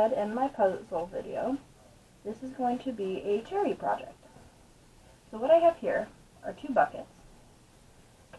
said in my puzzle video, this is going to be a charity project. So what I have here are 2 buckets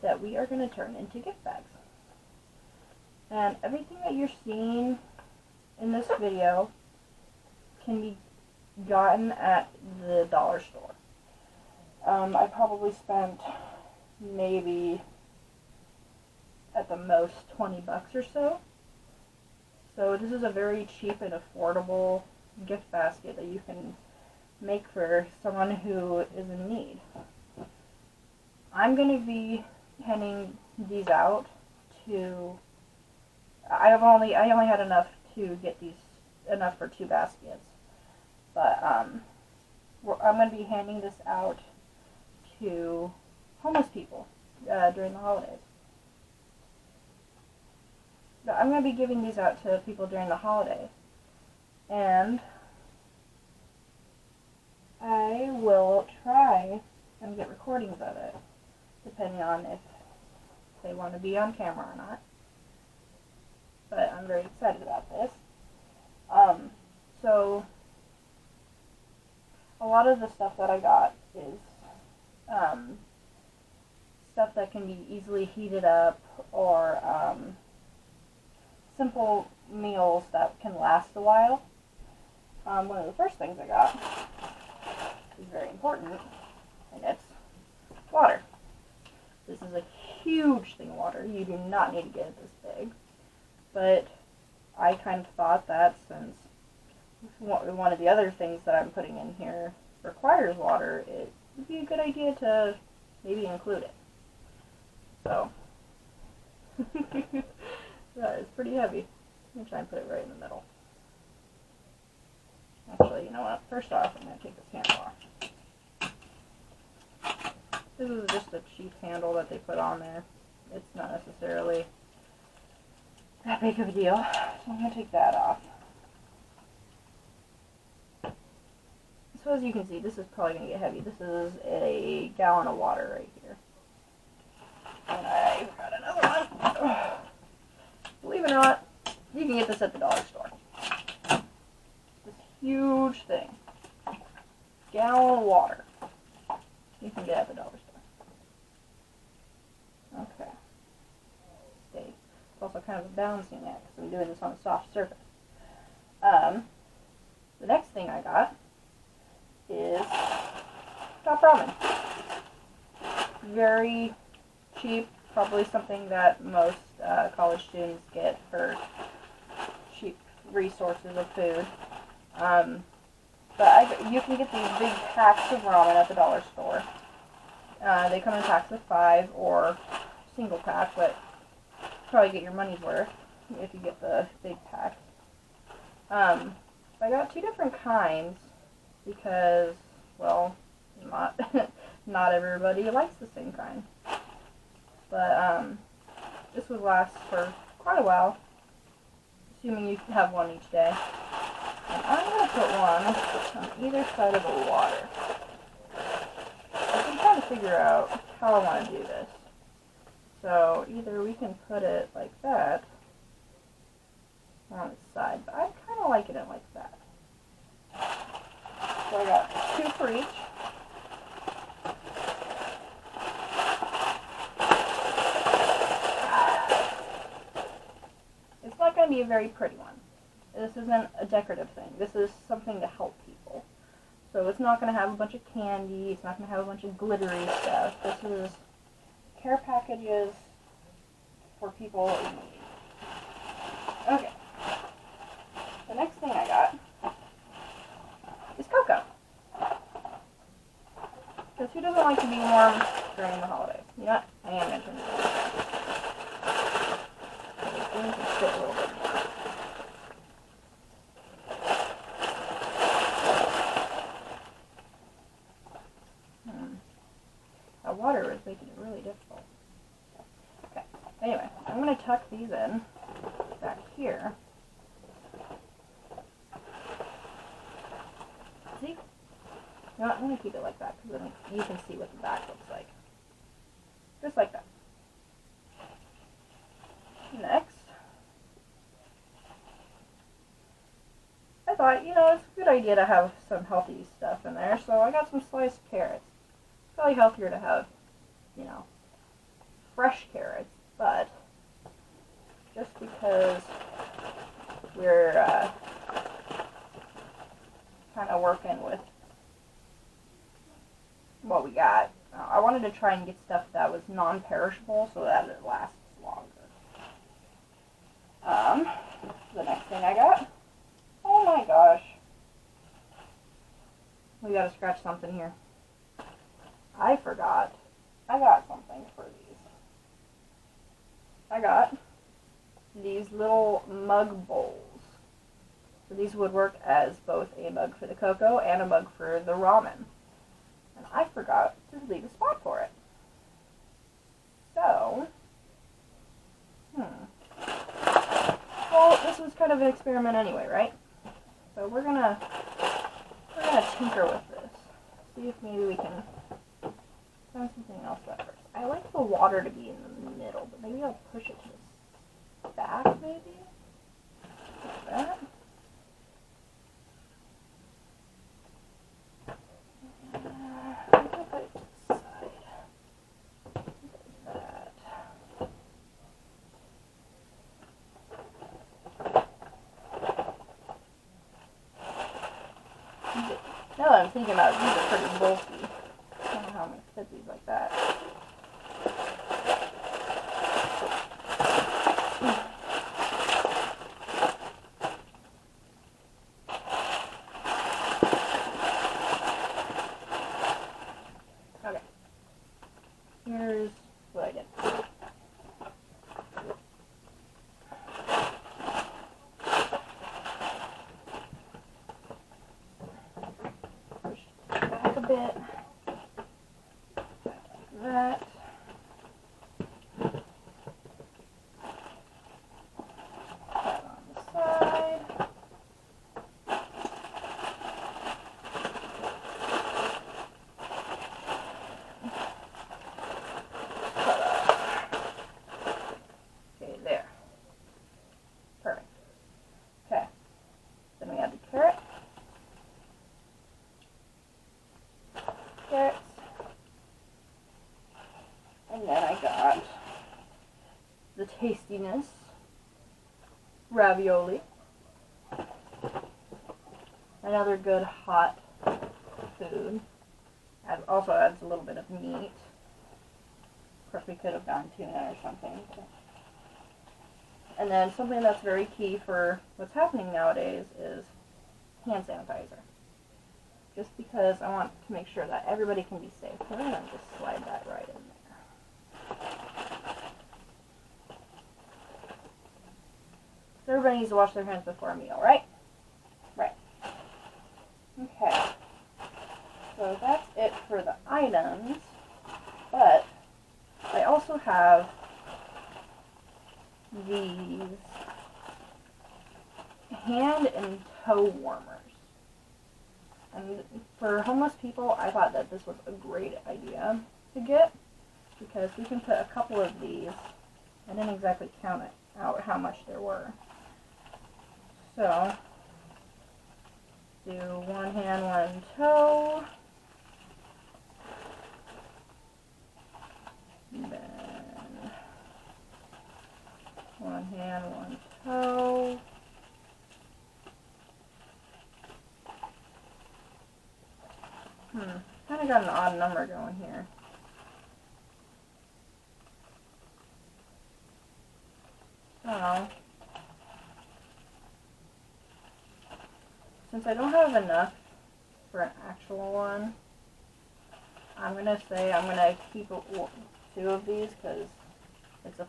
that we are going to turn into gift bags. And everything that you're seeing in this video can be gotten at the dollar store. I probably spent maybe at the most 20 bucks or so. So this is a very cheap and affordable gift basket that you can make for someone who is in need. I'm going to be handing these out to, I only had enough to get enough for 2 baskets. But I'm going to be handing this out to homeless people during the holidays. So I'm going to be giving these out to people during the holidays. And I will try and get recordings of it, depending on if they want to be on camera or not. But I'm very excited about this. So a lot of the stuff that I got is stuff that can be easily heated up, or simple meals that can last a while. One of the first things I got is very important, and it's water. This is a huge thing of water. You do not need to get it this big. But I kind of thought that since one of the other things that I'm putting in here requires water, it would be a good idea to maybe include it. So, that is pretty heavy. I'm going to try and put it right in the middle. Actually, you know what? First off, I'm going to take this handle off. This is just a cheap handle that they put on there. It's not necessarily that big of a deal. So I'm going to take that off. So as you can see, this is probably going to get heavy. This is a gallon of water right here. And I've got another one. Ugh. Believe it or not, you can get this at the dollar store. This huge thing. Gallon of water. You can get at the dollar store. Okay. Stay. It's also kind of a balancing act because I'm doing this on a soft surface. The next thing I got is top ramen. Very cheap, probably something that most college students get for cheap resources of food. But you can get these big packs of ramen at the dollar store. They come in packs of 5 or single pack, but probably get your money's worth if you get the big pack. I got 2 different kinds because, well, not everybody likes the same kind. But this would last for quite a while, assuming you have one each day. And I'm going to put one on either side of the water. I've been trying to figure out how I want to do this. So either we can put it like that on its side, but I kind of like it like that. So I got 2 for each. It's not going to be a very pretty one. This isn't a decorative thing. This is something to help people. So it's not going to have a bunch of candy. It's not going to have a bunch of glittery stuff. This is care packages for people in need. Okay. The next thing I got is cocoa. Because who doesn't like to be warm during the holidays? You know what? I am going to turn this on. It's going to sit a little bit more. That water is making it really difficult. Okay. Anyway, I'm going to tuck these in back here. See? You know what? I'm going to keep it like that because then you can see what the back looks like. Just like that. Next, thought, you know, it's a good idea to have some healthy stuff in there. So I got some sliced carrots. It's probably healthier to have, you know, fresh carrots, but just because we're kind of working with what we got, I wanted to try and get stuff that was non-perishable so that it lasts longer. The next thing I got, oh my gosh, we gotta scratch something here. I forgot. I got something for these. I got these little mug bowls. So these would work as both a mug for the cocoa and a mug for the ramen. And I forgot to leave a spot for it. So, well, this was kind of an experiment anyway, right? So we're gonna tinker with this. See if maybe we can find something else at first. I like the water to be in the middle, but maybe I'll push it to the back, maybe? Like that. I'm gonna put it to the side. Like that. Now that I'm thinking about it, these are pretty bulky. I don't know how I'm going to fit these like that. Okay. Here's what I did. Push back a bit. Like that. That on the side. Okay, there. Perfect. Okay. Then we add the carrot. Carrots. And then I got the tastiness ravioli. Another good hot food. Also adds a little bit of meat. Of course, we could have gone tuna or something. And then something that's very key for what's happening nowadays is hand sanitizer. Just because I want to make sure that everybody can be safe. We're going to just slide that right in there. So everybody needs to wash their hands before a meal, right? Right. Okay. So that's it for the items. But I also have these hand and toe warmers. And for homeless people, I thought that this was a great idea to get because we can put a couple of these. I didn't exactly count it out how much there were. So, do one hand, one toe. Then one hand, one toe. Kind of got an odd number going here. So, since I don't have enough for an actual one, I'm gonna say I'm gonna keep two of these because it's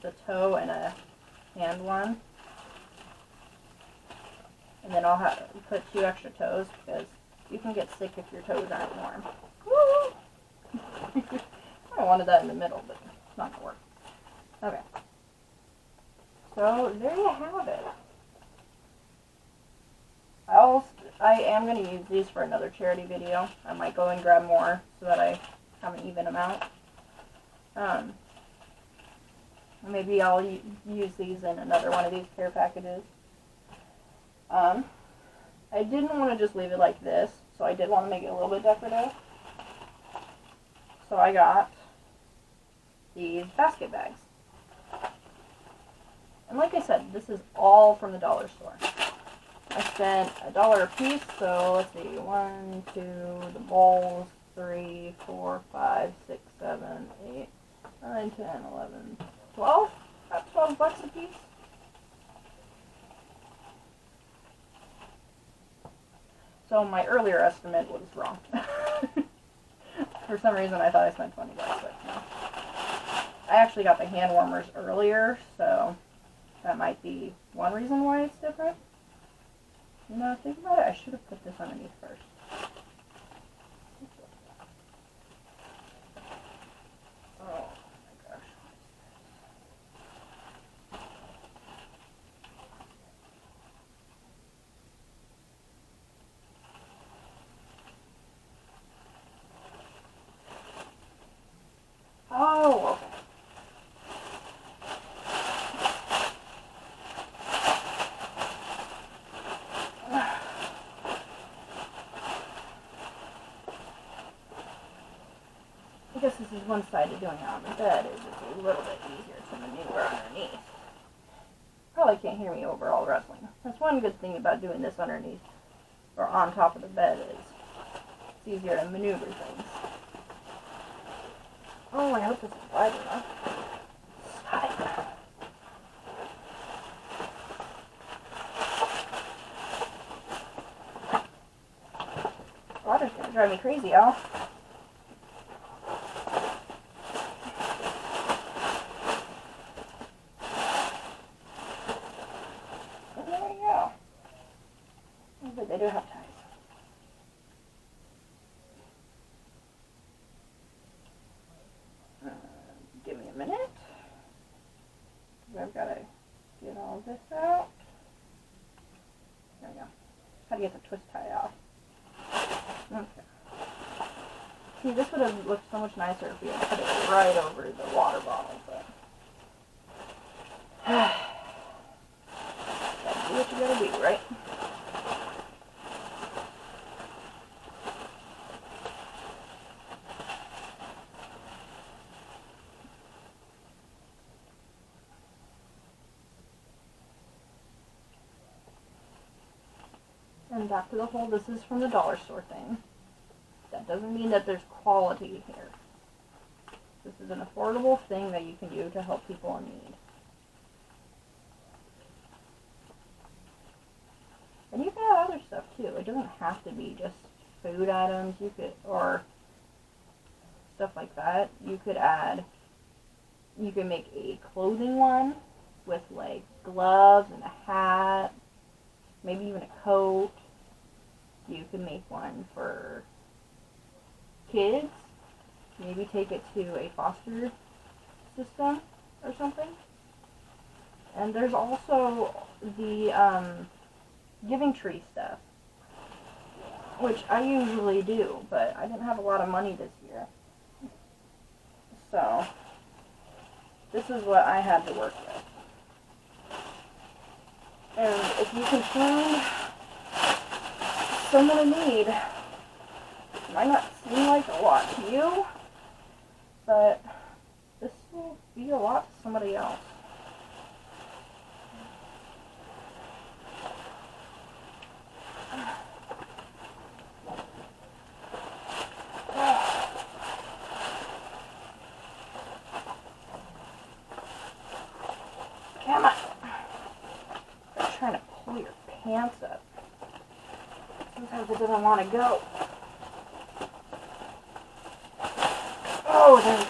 a toe and a hand one, and then I'll put 2 extra toes because you can get sick if your toes aren't warm. I wanted that in the middle, but it's not gonna work. Okay. So there you have it. I am going to use these for another charity video. I might go and grab more so that I have an even amount. Maybe I'll use these in another one of these care packages. I didn't want to just leave it like this, so I did want to make it a little bit decorative. So I got these basket bags. And like I said, this is all from the dollar store. I spent $1 a piece, so let's see, 1, 2, the bowls, 3, 4, 5, 6, 7, 8, 9, 10, 11, 12, about $12 a piece. So my earlier estimate was wrong. For some reason I thought I spent $20, but no. I actually got the hand warmers earlier, so that might be one reason why it's different. You know, think about it, I should have put this underneath first. Oh my gosh. Oh, okay. I guess this is one side of doing it on the bed is just a little bit easier to maneuver underneath. Probably can't hear me over all wrestling. That's one good thing about doing this underneath or on top of the bed is it's easier to maneuver things. Oh, I hope this is wide enough. Water's gonna drive me crazy, Al. And there we go. But they do have ties. Give me a minute. I've got to get all this out. There we go. How to get the twist tie off. Okay. See, this would have looked so much nicer if we had put it right over the water bottle, but gotta do what you gotta do, right? And back to the whole, this is from the dollar store thing. That doesn't mean that there's quality here. This is an affordable thing that you can do to help people in need. And you can add other stuff too. It doesn't have to be just food items. You could, or stuff like that. You could add, you can make a clothing one with like gloves and a hat, maybe even a coat. You can make one for kids. Maybe take it to a foster system or something. And there's also the giving tree stuff, which I usually do, but I didn't have a lot of money this year. So this is what I had to work with. And if you can find someone in need, it might not seem like a lot to you, but this will be a lot to somebody else. Come on. They're trying to pull your pants up. Sometimes it doesn't want to go. Oh, there's...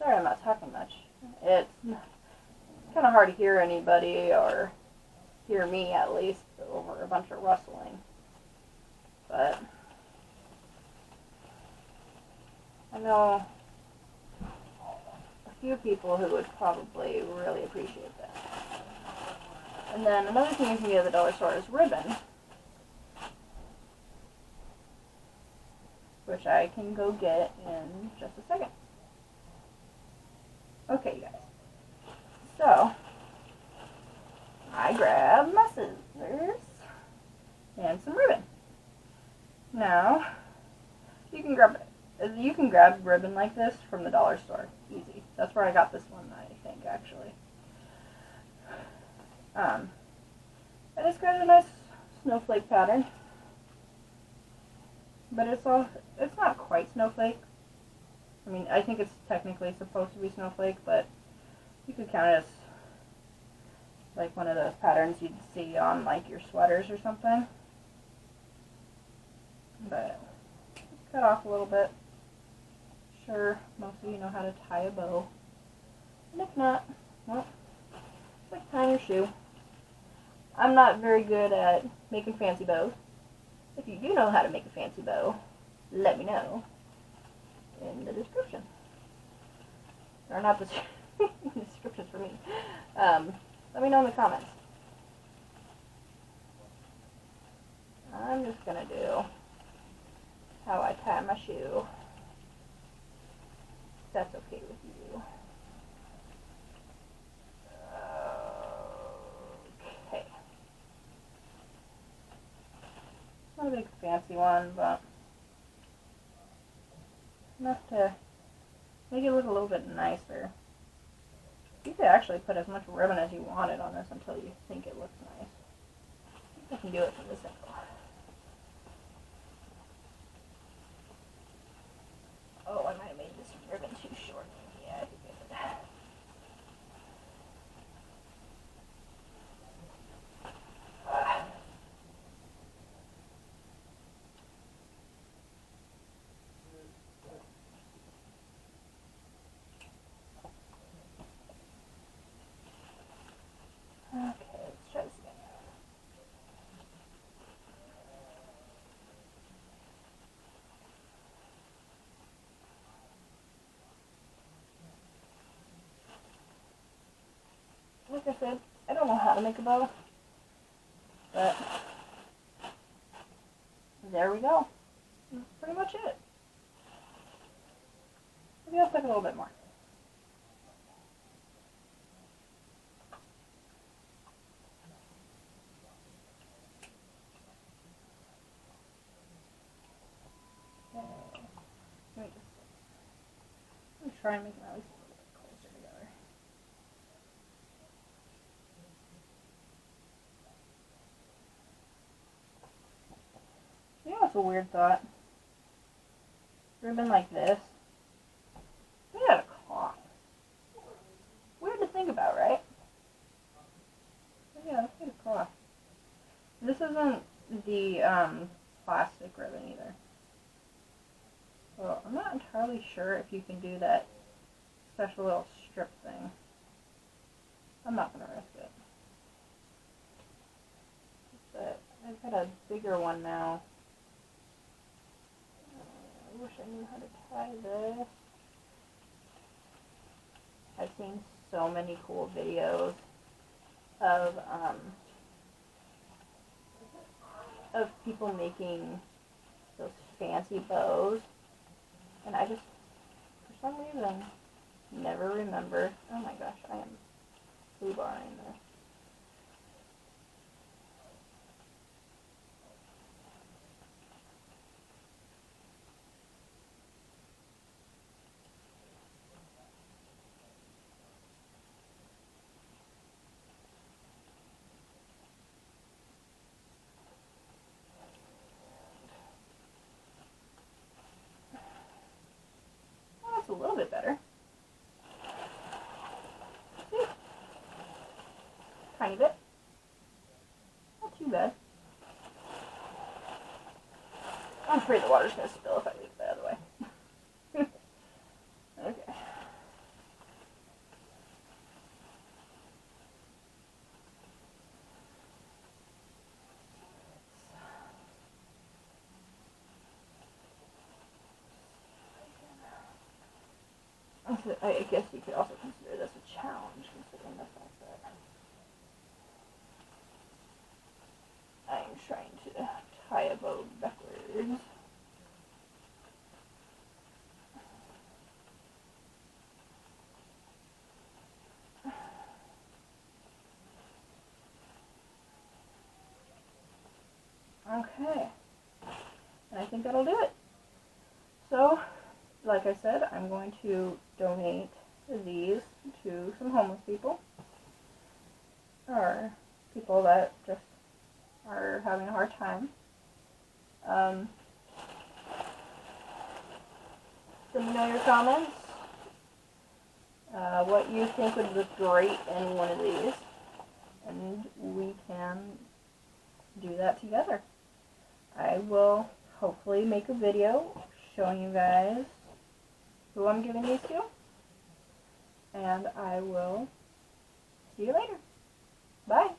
Sorry I'm not talking much. It's kind of hard to hear anybody, or hear me at least, over a bunch of rustling. But I know a few people who would probably really appreciate that. And then another thing you can get at the dollar store is ribbon, which I can go get in just a second. Okay, you guys. So, I grabbed my scissors and some ribbon. Now, you can grab ribbon like this from the dollar store. Easy. That's where I got this one, I think, actually. I just got a nice snowflake pattern. But it's not quite snowflake. I mean, I think it's technically supposed to be snowflake, but you could count it as like one of those patterns you'd see on like your sweaters or something. But just cut off a little bit. Sure, most of you know how to tie a bow. And if not, well, it's like tying your shoe. I'm not very good at making fancy bows. If you do know how to make a fancy bow, let me know in the description. Or not the descriptions for me. Let me know in the comments. I'm just gonna do how I tie my shoe. If that's okay with you. Okay. Not a big fancy one, but enough to make it look a little bit nicer. You could actually put as much ribbon as you wanted on this until you think it looks nice. I can do it from this angle. Oh, I might have made this ribbon too short. Yeah, I think I did. Okay, let's try this again. Like I said, I don't know how to make a bow, but there we go. That's pretty much it. Maybe I'll take a little bit more. Let me try and make them at least a little bit closer together. You know what's a weird thought? Ribbon like this. We had a cloth. Weird to think about, right? But yeah, let's get a cloth. This isn't the plastic ribbon either. Well, I'm not entirely sure if you can do that special little strip thing. I'm not going to risk it. But I've got a bigger one now. I wish I knew how to tie this. I've seen so many cool videos of people making those fancy bows, and I just, for some reason, never remember. Oh my gosh, I am foobarring this. A little bit better. See? Tiny bit. Not too bad. I'm afraid the water's going to spill if I leave it out of the way. Okay. I guess you could also consider this a challenge, considering the fact that I'm trying to tie a bow backwards. Okay, and I think that'll do it. So, like I said, I'm going to donate these to some homeless people, or people that just are having a hard time. Let me know your comments, what you think would look great in one of these, and we can do that together. I will hopefully make a video showing you guys who I'm giving these to, and I will see you later. Bye.